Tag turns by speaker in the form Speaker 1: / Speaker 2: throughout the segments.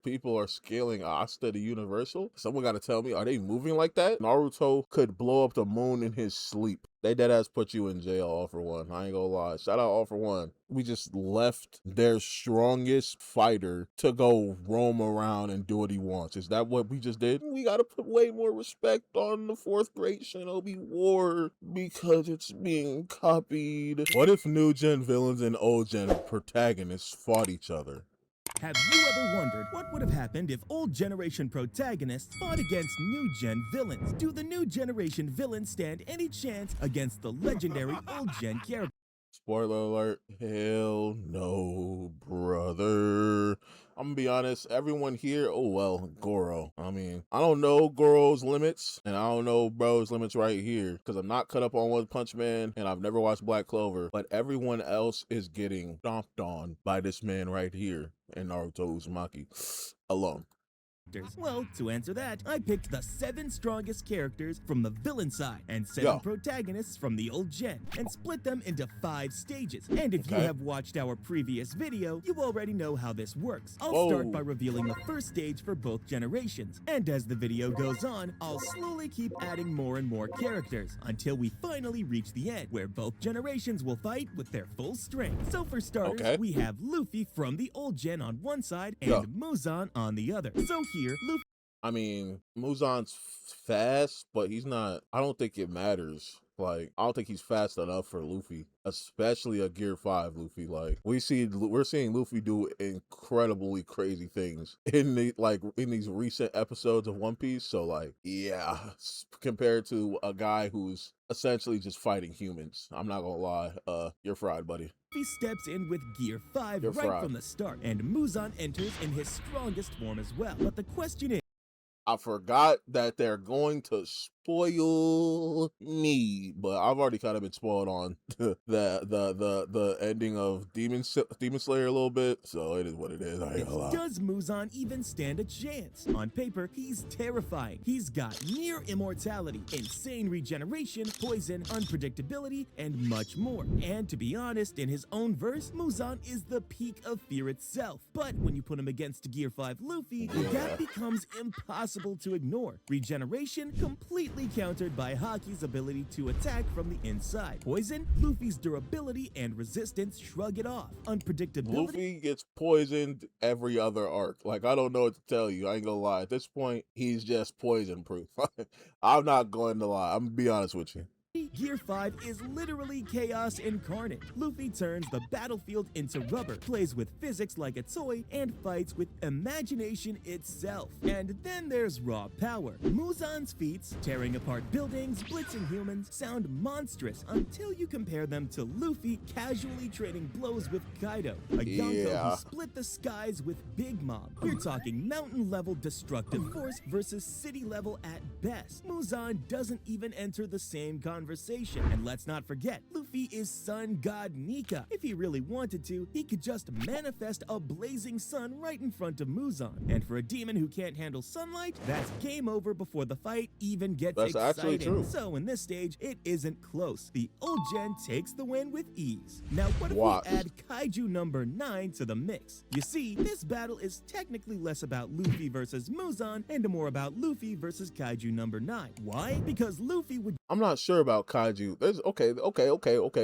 Speaker 1: People are scaling Asta to Universal. Someone got to tell me, are they moving like that? Naruto could blow up the moon in his sleep. They deadass put you in jail, All For One. I ain't gonna lie. Shout out All For One. We just left their strongest fighter to go roam around and do what he wants. Is that what we just did? We gotta put way more respect on the fourth grade Shinobi War because it's being copied. What if new gen villains and old gen protagonists fought each other?
Speaker 2: Have you ever wondered what would have happened if old generation protagonists fought against new gen villains? Do the new generation villains stand any chance against the legendary old gen characters?
Speaker 1: Spoiler alert, hell no, brother. I'm gonna be honest, everyone here, oh well, Goro. I mean, I don't know Goro's limits, and I don't know bro's limits right here, because I'm not cut up on One Punch Man, and I've never watched Black Clover, but everyone else is getting stomped on by this man right here in Naruto Uzumaki alone.
Speaker 2: Well, to answer that, I picked the 7 strongest characters from the villain side and 7 protagonists from the old gen and split them into 5 stages. And if you have watched our previous video, you already know how this works. I'll start by revealing the first stage for both generations. And as the video goes on, I'll slowly keep adding more and more characters until we finally reach the end, where both generations will fight with their full strength. So for starters, we have Luffy from the old gen on one side and Muzan on the other. So here, Luffy.
Speaker 1: I mean, Muzan's fast, but he's not, I don't think it matters. Like, I don't think he's fast enough for Luffy, especially a Gear 5 Luffy. Like, we're seeing Luffy do incredibly crazy things in these recent episodes of One Piece. So like, yeah, compared to a guy who's essentially just fighting humans. I'm not gonna lie, you're fried, buddy.
Speaker 2: He steps in with Gear 5 from the start, and Muzan enters in his strongest form as well. But the question is,
Speaker 1: I forgot that they're going to spoil me, but I've already kind of been spoiled on the ending of Demon Slayer a little bit, so it is what it is. I ain't gonna lie.
Speaker 2: Does Muzan even stand a chance? On paper, he's terrifying. He's got near immortality, insane regeneration, poison, unpredictability, and much more. And to be honest, in his own verse, Muzan is the peak of fear itself. But when you put him against Gear 5 Luffy, that becomes impossible to ignore. Regeneration completely countered by Haki's ability to attack from the inside. Poison, Luffy's durability and resistance shrug it off. Unpredictability.
Speaker 1: Luffy gets poisoned every other arc. Like, I don't know what to tell you. I ain't gonna lie. At this point, he's just poison proof. I'm not going to lie. I'm gonna be honest with you.
Speaker 2: Gear 5 is literally chaos incarnate. Luffy turns the battlefield into rubber, plays with physics like a toy, and fights with imagination itself. And then there's raw power. Muzan's feats, tearing apart buildings, blitzing humans, sound monstrous until you compare them to Luffy casually trading blows with Kaido, a Yonko who split the skies with Big Mom. We're talking mountain-level destructive force versus city-level at best. Muzan doesn't even enter the same conversation. And let's not forget, Luffy is sun god Nika. If he really wanted to, he could just manifest a blazing sun right in front of Muzan. And for a demon who can't handle sunlight, that's game over before the fight even gets exciting.
Speaker 1: Actually true.
Speaker 2: So in this stage, it isn't close. The old gen takes the win with ease. Now what if we add Kaiju number 9 to the mix? You see, this battle is technically less about Luffy versus Muzan and more about Luffy versus Kaiju number 9. Why? Because Luffy would...
Speaker 1: I'm not sure about Kaiju. There's okay,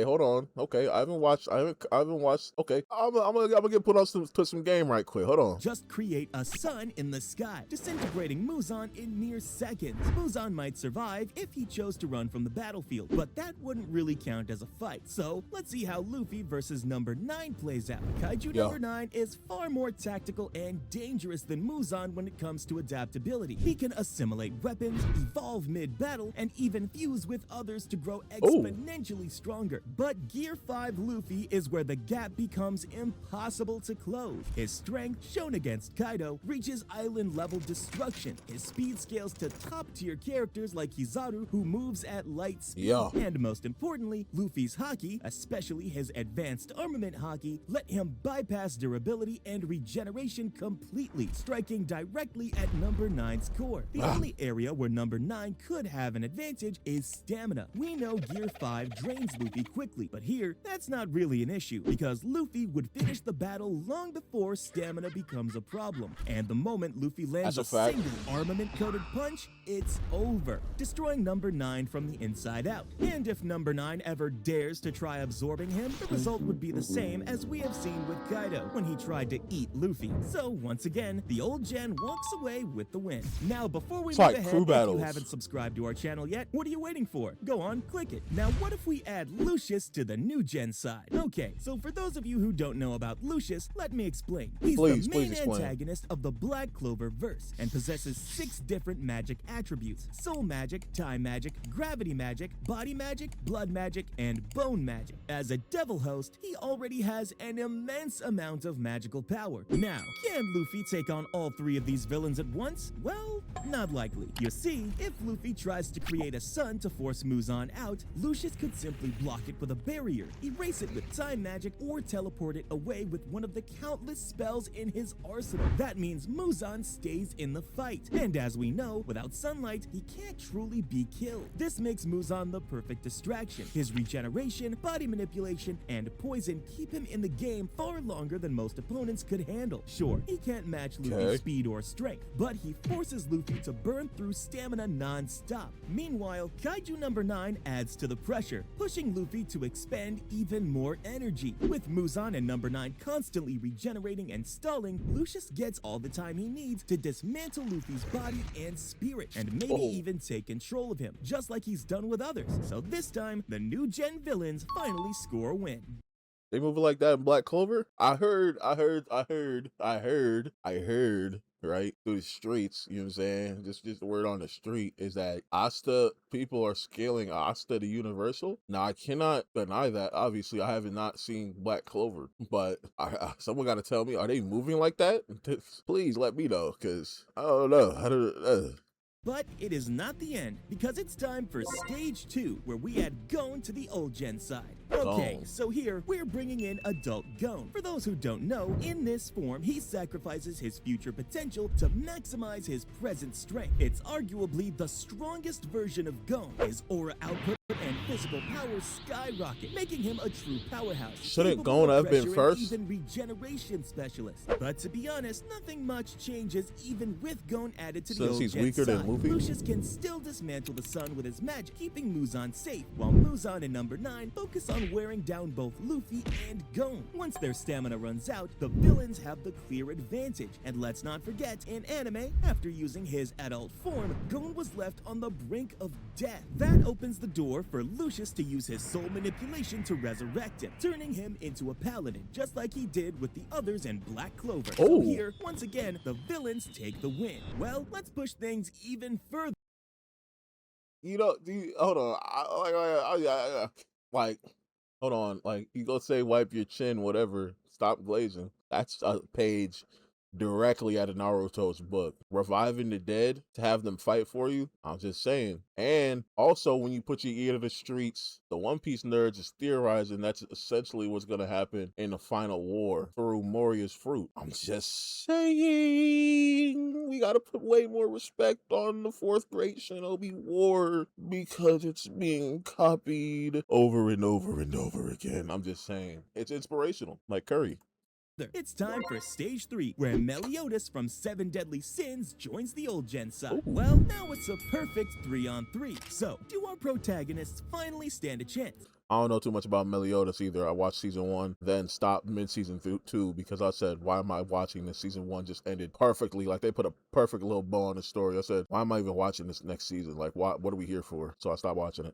Speaker 1: hold on. Okay, I haven't watched. Okay, I'm gonna get put some game right quick. Hold on.
Speaker 2: Just create a sun in the sky, disintegrating Muzan in mere seconds. Muzan might survive if he chose to run from the battlefield, but that wouldn't really count as a fight. So let's see how Luffy versus number 9 plays out. Kaiju number 9 is far more tactical and dangerous than Muzan when it comes to adaptability. He can assimilate weapons, evolve mid-battle, and even fuse with others to grow exponentially stronger. But Gear 5 Luffy is where the gap becomes impossible to close. His strength, shown against Kaido, reaches island-level destruction. His speed scales to top-tier characters like Kizaru, who moves at light speed. And most importantly, Luffy's Haki, especially his advanced armament Haki, let him bypass durability and regeneration completely, striking directly at number 9's core. The only area where number 9 could have an advantage is stamina. We know Gear 5 drains Luffy quickly, but here, that's not really an issue, because Luffy would finish the battle long before stamina becomes a problem. And the moment Luffy lands
Speaker 1: That's
Speaker 2: a
Speaker 1: a fact.
Speaker 2: single armament-coated punch, it's over, destroying number 9 from the inside out. And if number 9 ever dares to try absorbing him, the result would be the same as we have seen with Kaido when he tried to eat Luffy. So once again, the old gen walks away with the win. Now before we
Speaker 1: It's
Speaker 2: move
Speaker 1: like
Speaker 2: ahead,
Speaker 1: crew
Speaker 2: if
Speaker 1: battles.
Speaker 2: you haven't subscribed to our channel yet, what are you waiting for? Go on, click it. Now what if we add Lucius to the new gen side? Okay, so for those of you who don't know about Lucius, let me explain. He's
Speaker 1: Please,
Speaker 2: the
Speaker 1: please
Speaker 2: main
Speaker 1: explain.
Speaker 2: antagonist of the Black Clover verse and possesses 6 different magic attributes: soul magic, time magic, gravity magic, body magic, blood magic, and bone magic. As a devil host, he already has an immense amount of magical power. Now, can Luffy take on all 3 of these villains at once? Well, not likely. You see, if Luffy tries to create a sun to force Muzan out, Lucius could simply block it with a barrier, erase it with time magic, or teleport it away with one of the countless spells in his arsenal. That means Muzan stays in the fight. And as we know, without sunlight, he can't truly be killed. This makes Muzan the perfect distraction. His regeneration, body manipulation, and poison keep him in the game far longer than most opponents could handle. Sure, he can't match Luffy's speed or strength, but he forces Luffy to burn through stamina non-stop. Meanwhile, Kaiju number 9 adds to the pressure, pushing Luffy to expend even more energy. With Muzan and number 9 constantly regenerating and stalling, Lucius gets all the time he needs to dismantle Luffy's body and spirit, and maybe even take control of him, just like he's done with others. So this time, the new gen villains finally score a win.
Speaker 1: They moving like that in Black Clover? I heard, right, through the streets, you know what I'm saying? Just the word on the street is that Asta, people are scaling Asta to Universal. Now, I cannot deny that. Obviously, I haven't not seen Black Clover, but someone got to tell me, are they moving like that? Please let me know, because I don't know.
Speaker 2: But it is not the end, because it's time for Stage 2, where we add Gon to the old gen side. Okay,
Speaker 1: Gon.
Speaker 2: so here, we're bringing in adult Gon. For those who don't know, in this form, he sacrifices his future potential to maximize his present strength. It's arguably the strongest version of Gon. His aura output and physical power skyrocket, making him a true powerhouse.
Speaker 1: Shouldn't
Speaker 2: capable
Speaker 1: Gon
Speaker 2: of
Speaker 1: have been
Speaker 2: pressure and
Speaker 1: first?
Speaker 2: even regeneration specialist. But to be honest, nothing much changes even with Gon added to the
Speaker 1: Since
Speaker 2: old
Speaker 1: he's
Speaker 2: gen
Speaker 1: weaker than
Speaker 2: side.
Speaker 1: Luffy?
Speaker 2: Lucius can still dismantle the sun with his magic, keeping Muzan safe, while Muzan and number 9 focus on wearing down both Luffy and Gon. Once their stamina runs out, the villains have the clear advantage. And let's not forget, in anime, after using his adult form, Gon was left on the brink of death. That opens the door for Lucius to use his soul manipulation to resurrect him, turning him into a paladin, just like he did with the others in Black Clover. So
Speaker 1: Oh.
Speaker 2: here, once again, the villains take the win. Well, let's push things even further.
Speaker 1: You know, hold on. Like, hold on. Like, you go say wipe your chin, whatever. Stop glazing. That's a page directly out of Naruto's book. Reviving the dead to have them fight for you. I'm just saying. And also, when you put your ear to the streets, the One Piece nerds is theorizing that's essentially what's going to happen in the final war through Moria's fruit. I'm just saying we got to put way more respect on the fourth great Shinobi War because it's being copied over and over and over again. I'm just saying. It's inspirational, like Curry.
Speaker 2: It's time for Stage 3, where Meliodas from 7 Deadly Sins joins the old gen side.
Speaker 1: Ooh.
Speaker 2: Well, now it's a perfect 3-on-3. So, do our protagonists finally stand a chance?
Speaker 1: I don't know too much about Meliodas either. I watched season 1, then stopped mid-season 2 because I said, why am I watching this? Season 1 just ended perfectly. Like, they put a perfect little bow on the story. I said, why am I even watching this next season? Like, what are we here for? So I stopped watching it.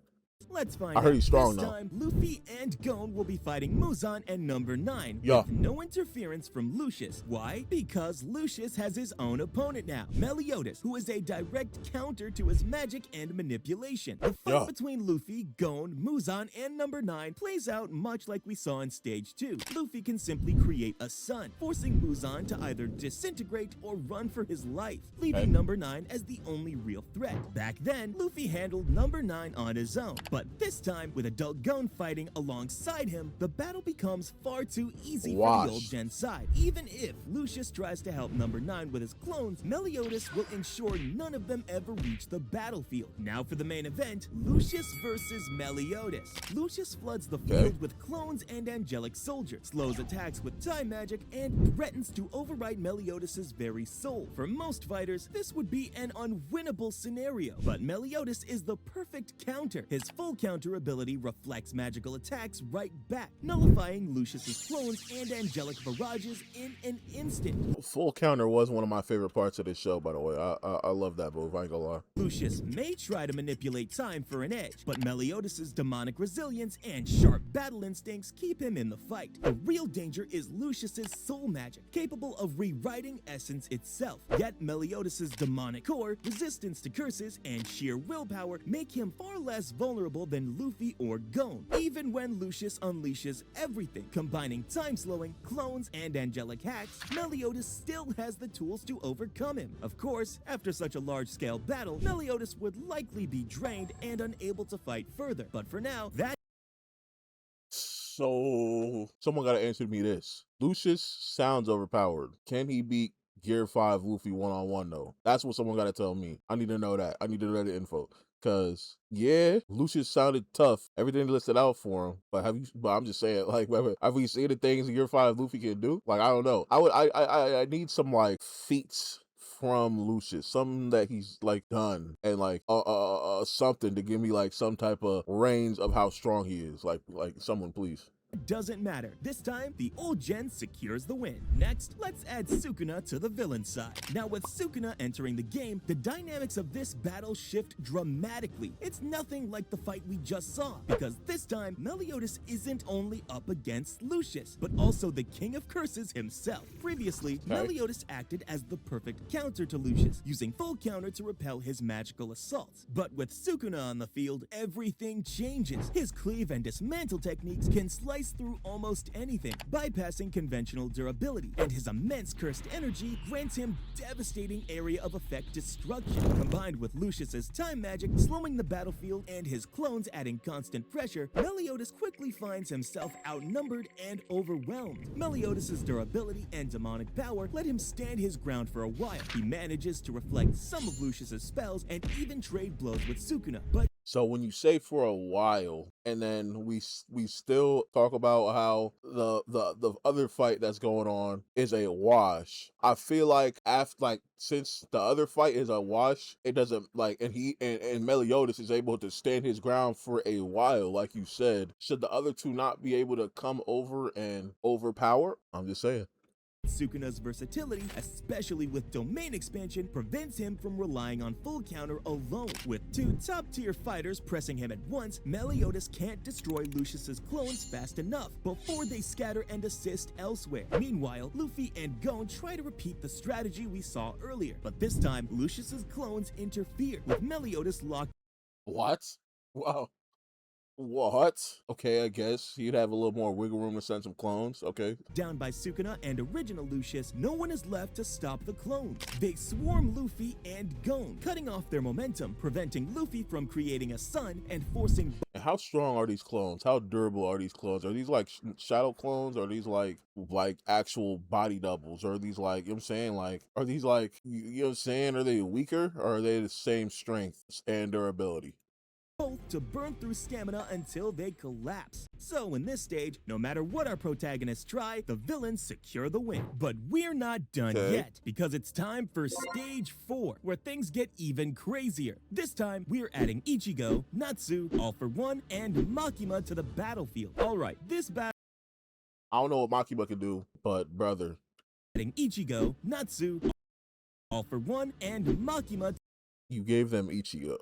Speaker 2: Let's find
Speaker 1: I heard
Speaker 2: out.
Speaker 1: he's strong,
Speaker 2: this
Speaker 1: though.
Speaker 2: time, Luffy and Gon will be fighting Muzan and number 9
Speaker 1: Yeah.
Speaker 2: with no interference from Lucius. Why? Because Lucius has his own opponent now, Meliodas, who is a direct counter to his magic and manipulation. The fight
Speaker 1: Yeah.
Speaker 2: between Luffy, Gon, Muzan, and number 9 plays out much like we saw in Stage 2. Luffy can simply create a sun, forcing Muzan to either disintegrate or run for his life, leaving
Speaker 1: Okay.
Speaker 2: number 9 as the only real threat. Back then, Luffy handled number 9 on his own. But this time, with adult Gon fighting alongside him, the battle becomes far too easy for
Speaker 1: Wash.
Speaker 2: the old gen side. Even if Lucius tries to help number 9 with his clones, Meliodas will ensure none of them ever reach the battlefield. Now for the main event, Lucius versus Meliodas. Lucius floods the field with clones and angelic soldiers, slows attacks with time magic, and threatens to override Meliodas' very soul. For most fighters, this would be an unwinnable scenario, but Meliodas is the perfect counter. His full counter ability reflects magical attacks right back, nullifying Lucius' clones and angelic barrages in an instant.
Speaker 1: Full counter was one of my favorite parts of this show, by the way. I love that move, I ain't gonna lie.
Speaker 2: Lucius may try to manipulate time for an edge, but Meliodas' demonic resilience and sharp battle instincts keep him in the fight. The real danger is Lucius' soul magic, capable of rewriting essence itself. Yet Meliodas' demonic core, resistance to curses, and sheer willpower make him far less vulnerable than Luffy or Gon, even when Lucius unleashes everything. Combining time slowing, clones, and angelic hacks, Meliodas still has the tools to overcome him. Of course, after such a large-scale battle, Meliodas would likely be drained and unable to fight further. But for now, that
Speaker 1: So, someone gotta answer me this. Lucius sounds overpowered. Can he beat Gear 5 Luffy one-on-one, though? That's what someone gotta tell me. I need to know that. I need to know the info. Cause yeah, Lucius sounded tough. Everything listed out for him. But I'm just saying, like, have we seen the things Gear 5 Luffy can do? Like, I don't know. I need some like feats from Lucius, something that he's like done, and like something to give me like some type of range of how strong he is. Like someone please.
Speaker 2: doesn't matter. This time, the old gen secures the win. Next, let's add Sukuna to the villain side. Now with Sukuna entering the game, the dynamics of this battle shift dramatically. It's nothing like the fight we just saw, because this time, Meliodas isn't only up against Lucius, but also the King of Curses himself. Previously, Meliodas acted as the perfect counter to Lucius, using full counter to repel his magical assaults. But with Sukuna on the field, everything changes. His cleave and dismantle techniques can slice through almost anything, bypassing conventional durability, and his immense cursed energy grants him devastating area of effect destruction. Combined with Lucius's time magic slowing the battlefield and his clones adding constant pressure, Meliodas quickly finds himself outnumbered and overwhelmed. Meliodas' durability and demonic power let him stand his ground for a while. He manages to reflect some of Lucius's spells and even trade blows with Sukuna, but
Speaker 1: So when you say for a while, and then we still talk about how the other fight that's going on is a wash. I feel like since the other fight is a wash, it doesn't like and Meliodas is able to stand his ground for a while, like you said. Should the other two not be able to come over and overpower? I'm just saying.
Speaker 2: Sukuna's versatility, especially with domain expansion, prevents him from relying on full counter alone. With two top-tier fighters pressing him at once, Meliodas can't destroy Lucius's clones fast enough before they scatter and assist elsewhere. Meanwhile, Luffy and Gon try to repeat the strategy we saw earlier, but this time, Lucius's clones interfere, with Meliodas locked.
Speaker 1: What? Wow. What? Okay, I guess you'd have a little more wiggle room to send some clones. Okay.
Speaker 2: Down by Sukuna and original Lucius, no one is left to stop the clones. They swarm Luffy and Gon, cutting off their momentum, preventing Luffy from creating a sun and forcing.
Speaker 1: And how strong are these clones? How durable are these clones? Are these like shadow clones? Or are these like actual body doubles? Or are these like, you know what I'm saying? Like, are these like, you know what I'm saying? Are they weaker or are they the same strength and durability?
Speaker 2: Both to burn through stamina until they collapse. So in this stage, no matter what our protagonists try, the villains secure the win. But we're not done yet, because it's time for stage 4, where things get even crazier. This time, we're adding Ichigo, Natsu, All for One, and Makima to the battlefield. Alright, this battle.
Speaker 1: I don't know what Makima can do, but brother.
Speaker 2: Adding Ichigo, Natsu, All for One, and Makima.
Speaker 1: You gave them Ichigo.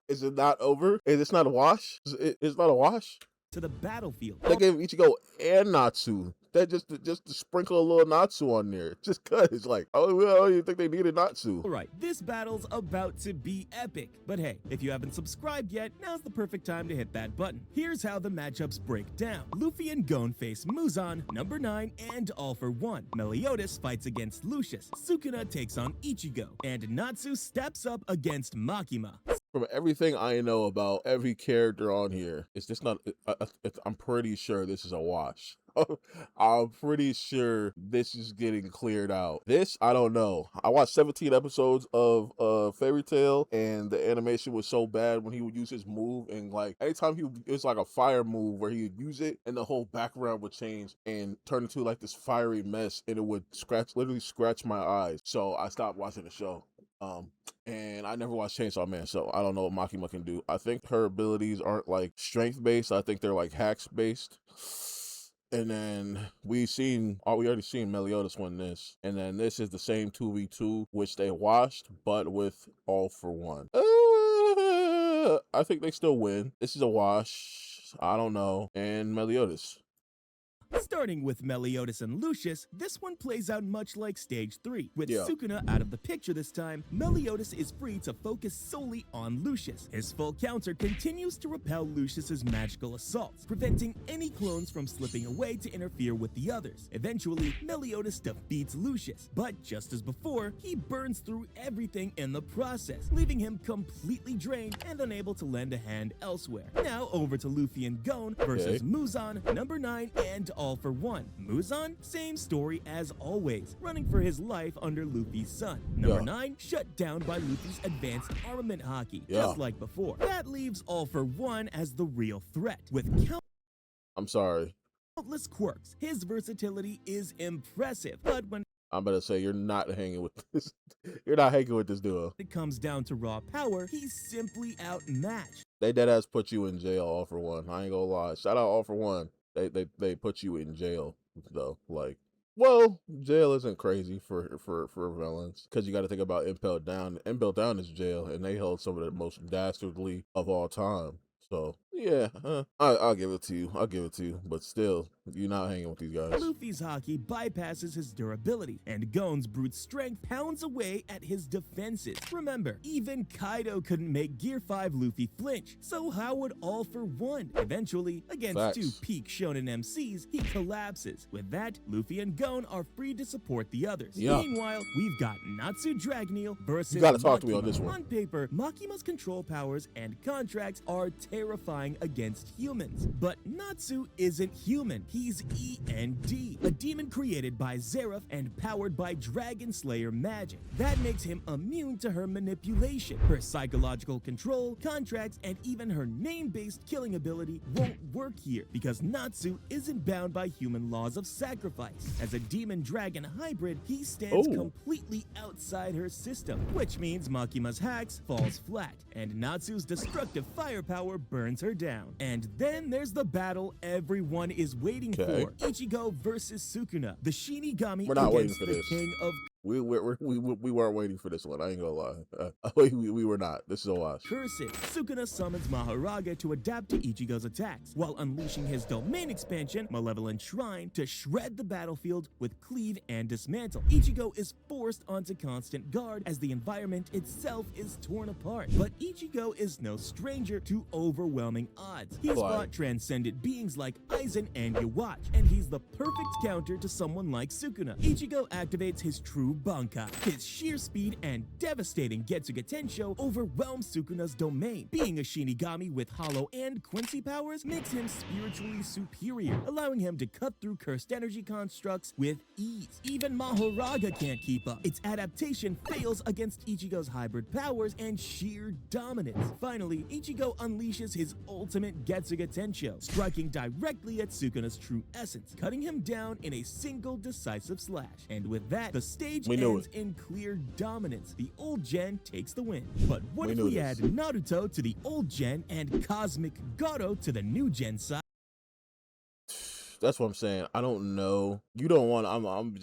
Speaker 1: Is it not over? Is it not a wash? It's not a wash?
Speaker 2: To the battlefield.
Speaker 1: They gave Ichigo and Natsu. That just to sprinkle a little Natsu on there. Just cause like, oh, well, I don't even think they needed Natsu.
Speaker 2: Alright, this battle's about to be epic. But hey, if you haven't subscribed yet, now's the perfect time to hit that button. Here's how the matchups break down. Luffy and Gon face Muzan, number 9, and All for One. Meliodas fights against Lucius. Sukuna takes on Ichigo. And Natsu steps up against Makima.
Speaker 1: From everything I know about every character on here, it's just not. I'm pretty sure this is a wash. I'm pretty sure this is getting cleared out. This, I don't know. I watched 17 episodes of Fairy Tail, and the animation was so bad when he would use his move, and like anytime it was like a fire move where he would use it, and the whole background would change and turn into like this fiery mess, and it would literally scratch my eyes. So I stopped watching the show. And I never watched Chainsaw Man, so I don't know what Makima can do. I think her abilities aren't like strength based. I think they're like hacks based. And then we already seen Meliodas win this. And then this is the same 2v2, which they washed, but with All for One. I think they still win. This is a wash. I don't know. And Meliodas.
Speaker 2: Starting with Meliodas and Lucius, this one plays out much like Stage 3. With
Speaker 1: Yeah.
Speaker 2: Sukuna out of the picture this time, Meliodas is free to focus solely on Lucius. His full counter continues to repel Lucius's magical assaults, preventing any clones from slipping away to interfere with the others. Eventually, Meliodas defeats Lucius, but just as before, he burns through everything in the process, leaving him completely drained and unable to lend a hand elsewhere. Now over to Luffy and Gon versus Muzan, number 9, and All for One. Muzan, same story as always, running for his life under Luffy's son. Number 9, shut down by Luffy's advanced armament hockey, just like before. That leaves All for One as the real threat. With
Speaker 1: I'm sorry.
Speaker 2: countless quirks, his versatility is impressive, but when
Speaker 1: I'm about to say you're not hanging with this. You're not hanging with this duo.
Speaker 2: it comes down to raw power, he's simply outmatched.
Speaker 1: They deadass put you in jail, All for One. I ain't gonna lie. Shout out All for One. They put you in jail though. Like, well, jail isn't crazy for villains because you got to think about Impel Down. Impel Down is jail, and they held some of the most dastardly of all time. So yeah, I'll give it to you. I'll give it to you. But still, you're not hanging with these guys.
Speaker 2: Luffy's hockey bypasses his durability, and Gon's brute strength pounds away at his defenses. Remember, even Kaido couldn't make Gear 5 Luffy flinch, so how would All for One? Eventually, against two peak shonen MCs, he collapses. With that, Luffy and Gon are free to support the others. Meanwhile, we've got Natsu Dragneel versus
Speaker 1: You gotta talk to me
Speaker 2: Makima.
Speaker 1: on this one.
Speaker 2: On paper, Makima's control powers and contracts are terrifying against humans, but Natsu isn't human. He's END, a demon created by Zeref and powered by Dragon Slayer magic. That makes him immune to her manipulation. Her psychological control, contracts, and even her name-based killing ability won't work here because Natsu isn't bound by human laws of sacrifice. As a demon-dragon hybrid, he stands completely outside her system, which means Makima's hacks falls flat, and Natsu's destructive firepower burns her down. And then there's the battle everyone is waiting for. Ichigo versus Sukuna, the Shinigami
Speaker 1: We're not waiting
Speaker 2: against
Speaker 1: for
Speaker 2: the
Speaker 1: this.
Speaker 2: king of
Speaker 1: We weren't waiting for this one. I ain't gonna lie. We were not. This is a wash.
Speaker 2: curses. Sukuna summons Mahoraga to adapt to Ichigo's attacks, while unleashing his domain expansion, Malevolent Shrine, to shred the battlefield with cleave and dismantle. Ichigo is forced onto constant guard as the environment itself is torn apart. But Ichigo is no stranger to overwhelming odds. He's fought transcendent beings like Aizen and Yawatch, and he's the perfect counter to someone like Sukuna. Ichigo activates his true Bankai. His sheer speed and devastating Getsuga Tensho overwhelms Sukuna's domain. Being a Shinigami with Hollow and Quincy powers makes him spiritually superior, allowing him to cut through cursed energy constructs with ease. Even Mahoraga can't keep up. Its adaptation fails against Ichigo's hybrid powers and sheer dominance. Finally, Ichigo unleashes his ultimate Getsuga Tensho, striking directly at Sukuna's true essence, cutting him down in a single decisive slash. And with that, the stage ends in clear dominance. The old gen takes the win. But what if we add Naruto to the old gen and Cosmic Goro to the new gen side?
Speaker 1: That's what I'm saying. I don't know. You don't want. I'm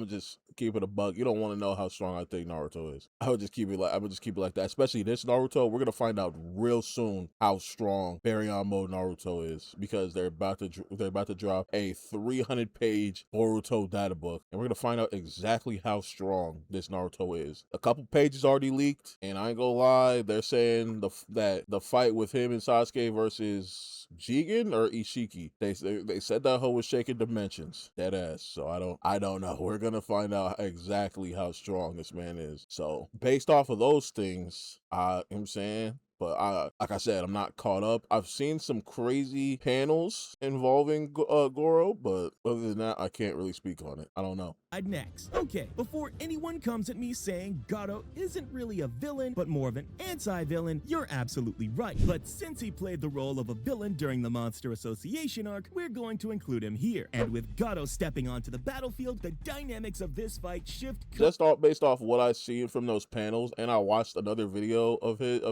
Speaker 1: just keep it a buck. You don't want to know how strong I think Naruto is. I would just keep it like that. Especially this Naruto, we're gonna find out real soon how strong Baryon mode Naruto is because they're about to drop a 300-page Boruto data book, and we're gonna find out exactly how strong this Naruto is. A couple pages already leaked, and I ain't gonna lie, they're saying that the fight with him and Sasuke versus Jigen or Ishiki, they said that hoe was shaking dimensions, dead ass. So I don't know. We're gonna find out exactly how strong this man is. So based off of those things, I'm saying but like I said, I'm not caught up. I've seen some crazy panels involving Goro, but other than that, I can't really speak on it. I don't know.
Speaker 2: Next. Okay, before anyone comes at me saying Gato isn't really a villain, but more of an anti-villain, you're absolutely right. But since he played the role of a villain during the Monster Association arc, we're going to include him here. And with Gato stepping onto the battlefield, the dynamics of this fight shift
Speaker 1: just based off what I seen from those panels, and I watched another video of his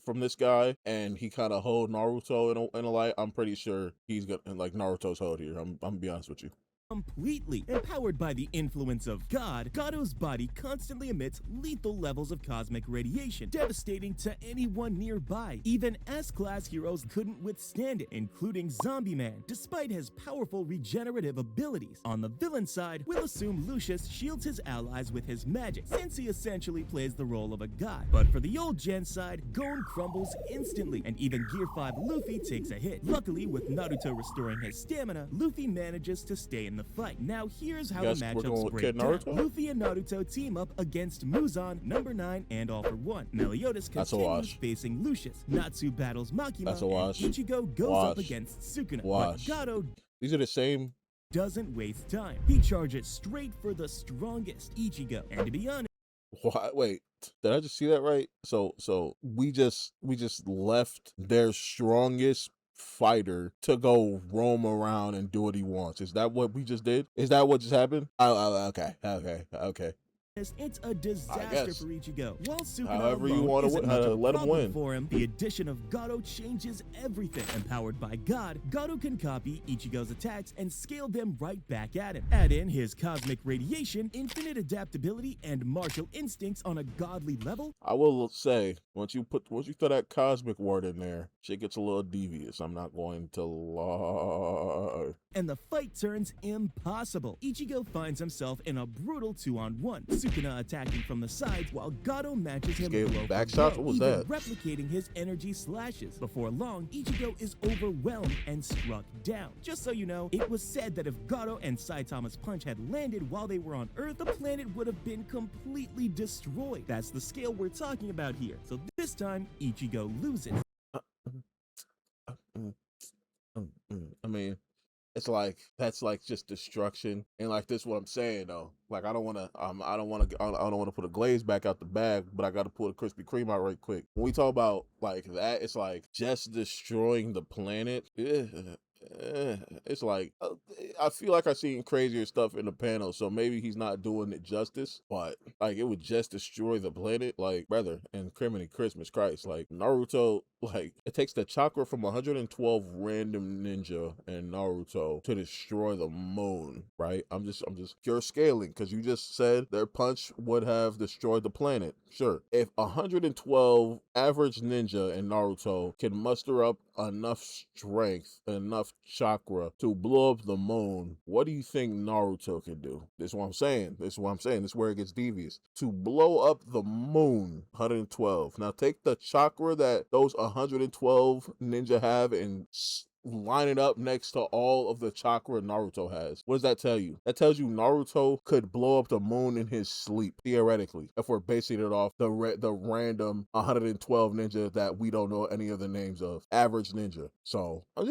Speaker 1: from this guy, and he kind of hold Naruto in a light. I'm pretty sure he's gonna like Naruto's hold here. I'm gonna be honest with you.
Speaker 2: Completely empowered by the influence of God, Gato's body constantly emits lethal levels of cosmic radiation, devastating to anyone nearby. Even S-class heroes couldn't withstand it, including Zombie Man, despite his powerful regenerative abilities. On the villain side, we'll assume Lucius shields his allies with his magic, since he essentially plays the role of a god. But for the old gen side, Gon crumbles instantly, and even Gear 5 Luffy takes a hit. Luckily, with Naruto restoring his stamina, Luffy manages to stay in the fight. Now here's how the matchups break down. Luffy and Naruto team up against Muzan, Number 9, and All for One. Meliodas continues facing Lucius. Natsu battles Makima, and Ichigo goes up against Sukuna. But Gato,
Speaker 1: these are the same,
Speaker 2: doesn't waste time. He charges straight for the strongest, Ichigo. And to be honest,
Speaker 1: wait, did I just see that right? So we just left their strongest fighter to go roam around and do what he wants. Is that what we just did? Is that what just happened? Okay.
Speaker 2: it's a disaster for Ichigo. While Sukuna
Speaker 1: however you want to let him win.
Speaker 2: For him, the addition of Gato changes everything. Empowered by God, Gato can copy Ichigo's attacks and scale them right back at him. Add in his cosmic radiation, infinite adaptability, and martial instincts on a godly level.
Speaker 1: I will say, once you throw that cosmic word in there, shit gets a little devious. I'm not going to lie.
Speaker 2: And the fight turns impossible. Ichigo finds himself in a brutal 2-on-1. Sukuna attacking from the sides while Gato matches him blow
Speaker 1: back shots. What was that?
Speaker 2: Replicating his energy slashes. Before long, Ichigo is overwhelmed and struck down. Just so you know, it was said that if Gato and Saitama's punch had landed while they were on Earth, the planet would have been completely destroyed. That's the scale we're talking about here. So this time, Ichigo loses.
Speaker 1: I mean, it's like that's like just destruction, and like this is what I'm saying though. Like I don't want to put a glaze back out the bag, but I got to pull the Krispy Kreme out right quick. When we talk about like that, it's like just destroying the planet. It's like I feel like I've seen crazier stuff in the panel, so maybe he's not doing it justice, but like it would just destroy the planet, like brother, and Criminy Christmas Christ, like Naruto, like it takes the chakra from 112 random ninja and Naruto to destroy the moon, right? I'm just pure scaling, because you just said their punch would have destroyed the planet. Sure, if 112 average ninja and Naruto can muster up enough strength, enough chakra to blow up the moon, what do you think Naruto can do? This is what I'm saying. This is where it gets devious. To blow up the moon, 112. Now take the chakra that those 112 ninja have and line it up next to all of the chakra Naruto has. What does that tell you? That tells you Naruto could blow up the moon in his sleep, theoretically, if we're basing it off the random 112 ninja that we don't know any of the names of. Average ninja. So, when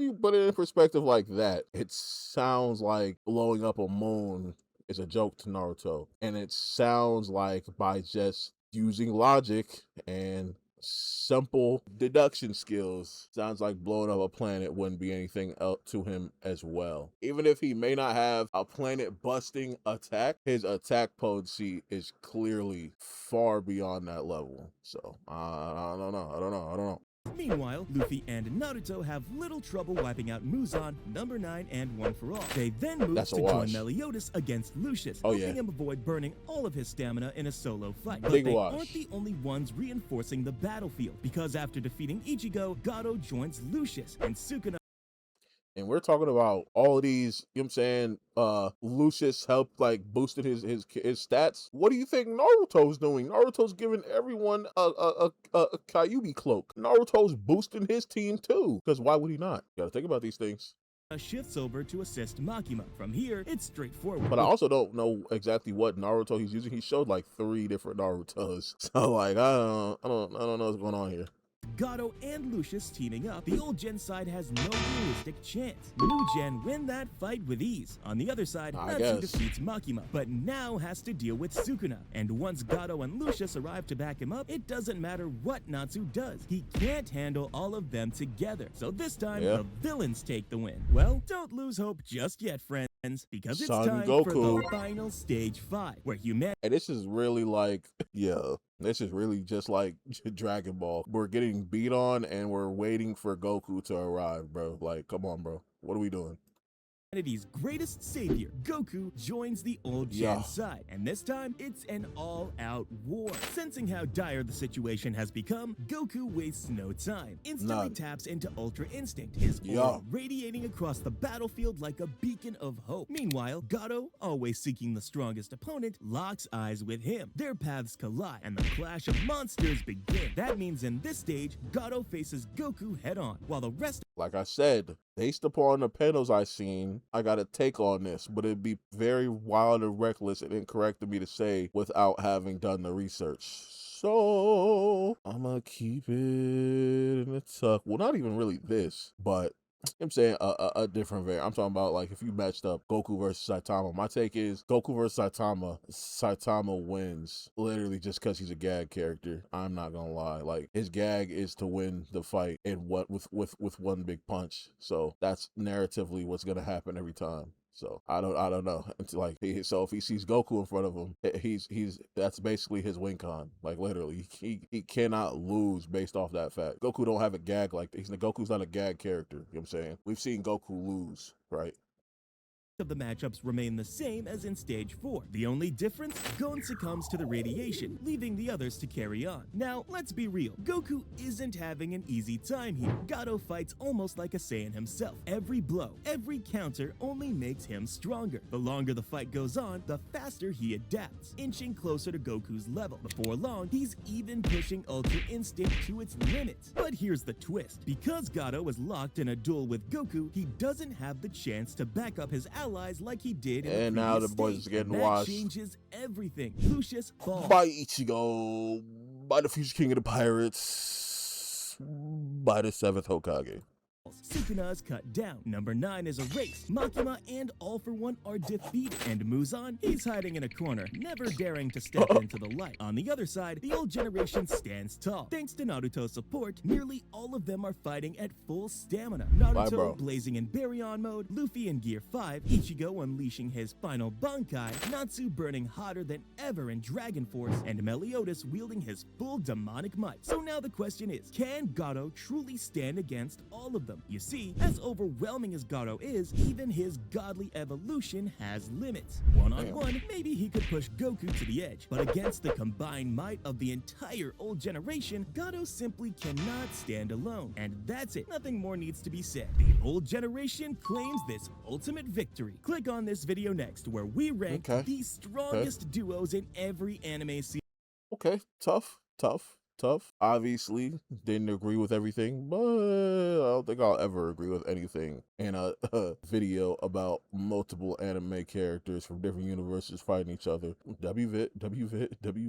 Speaker 1: you put it in perspective like that, it sounds like blowing up a moon is a joke to Naruto. And it sounds like by just using logic and simple deduction skills, sounds like blowing up a planet wouldn't be anything else to him as well. Even if he may not have a planet busting attack, his attack potency is clearly far beyond that level. So I don't know.
Speaker 2: Meanwhile, Luffy and Naruto have little trouble wiping out Muzan, Number 9, and One for All. They then move to join Meliodas against Lucius, helping him avoid burning all of his stamina in a solo fight. But they aren't the only ones reinforcing the battlefield, because after defeating Ichigo, Gato joins Lucius, and Sukuna.
Speaker 1: And we're talking about all of these, you know what I'm saying, Lucius helped like boosted his stats. What do you think Naruto's doing? Naruto's giving everyone a Kyuubi cloak. Naruto's boosting his team too, because why would he not? You gotta think about these things.
Speaker 2: shifts over to assist Makima. From here, it's straightforward.
Speaker 1: But I also don't know exactly what Naruto he's using. He showed like 3 different Narutos. So like I don't know what's going on here.
Speaker 2: Gato and Lucius teaming up, the old gen side has no realistic chance. New gen win that fight with ease. On the other side,
Speaker 1: I
Speaker 2: Natsu
Speaker 1: guess.
Speaker 2: defeats Makima, but now has to deal with Sukuna. And once Gato and Lucius arrive to back him up, it doesn't matter what Natsu does. He can't handle all of them together. So this time, the villains take the win. Well, don't lose hope just yet, friends, because it's
Speaker 1: Son
Speaker 2: time for
Speaker 1: Goku.
Speaker 2: the final stage 5, where humanity...
Speaker 1: And this is really like, this is really just like Dragon Ball. We're getting beat on and we're waiting for Goku to arrive, bro. Like, come on, bro. What are we doing?
Speaker 2: Humanity's greatest savior, Goku, joins the old gen side, and this time it's an all-out war. Sensing how dire the situation has become, Goku wastes no time. Instantly taps into Ultra Instinct, his aura radiating across the battlefield like a beacon of hope. Meanwhile, Gato, always seeking the strongest opponent, locks eyes with him. Their paths collide, and the clash of monsters begin. That means in this stage, Gato faces Goku head-on, while the rest...
Speaker 1: Like I said, based upon the panels I seen, I got a take on this, but it'd be very wild and reckless and incorrect of me to say without having done the research. So I'm gonna keep it in the tuck. Well, not even really this, but I'm saying a different variant. I'm talking about like if you matched up Goku versus Saitama. My take is Goku versus Saitama. Saitama wins literally just because he's a gag character. I'm not gonna lie. Like his gag is to win the fight and what with one big punch. So that's narratively what's gonna happen every time. So I don't know. It's like so if he sees Goku in front of him, he's that's basically his win con. Like literally, he cannot lose based off that fact. Goku don't have a gag like that. Goku's not a gag character. You know what I'm saying? We've seen Goku lose, right?
Speaker 2: Of the matchups remain the same as in stage 4. The only difference, Gon succumbs to the radiation, leaving the others to carry on. Now, let's be real. Goku isn't having an easy time here. Gato fights almost like a Saiyan himself. Every blow, every counter only makes him stronger. The longer the fight goes on, the faster he adapts, inching closer to Goku's level. Before long, he's even pushing Ultra Instinct to its limits. But here's the twist. Because Gato is locked in a duel with Goku, he doesn't have the chance to back up his allies like he did in
Speaker 1: and
Speaker 2: the
Speaker 1: now the
Speaker 2: previous
Speaker 1: boys
Speaker 2: stage.
Speaker 1: are getting
Speaker 2: That
Speaker 1: washed.
Speaker 2: Changes everything. Lucius falls.
Speaker 1: By Ichigo, by the future king of the pirates, by the 7th Hokage.
Speaker 2: Sukuna is cut down. Number 9 is erased. Makima and All For One are defeated. And Muzan, he's hiding in a corner, never daring to step into the light. On the other side, the old generation stands tall. Thanks to Naruto's support, nearly all of them are fighting at full stamina. Naruto blazing in Baryon mode, Luffy in Gear 5, Ichigo unleashing his final Bankai, Natsu burning hotter than ever in Dragon Force, and Meliodas wielding his full demonic might. So now the question is, can Gato truly stand against all of them? You see, as overwhelming as Gato is, even his godly evolution has limits. One-on-one, maybe he could push Goku to the edge, but against the combined might of the entire old generation, Gato simply cannot stand alone. And that's it. Nothing more needs to be said. The old generation claims this ultimate victory. Click on this video next, where we rank the strongest duos in every anime series.
Speaker 1: Okay, tough. Obviously, didn't agree with everything, but I don't think I'll ever agree with anything in a video about multiple anime characters from different universes fighting each other. WVIT.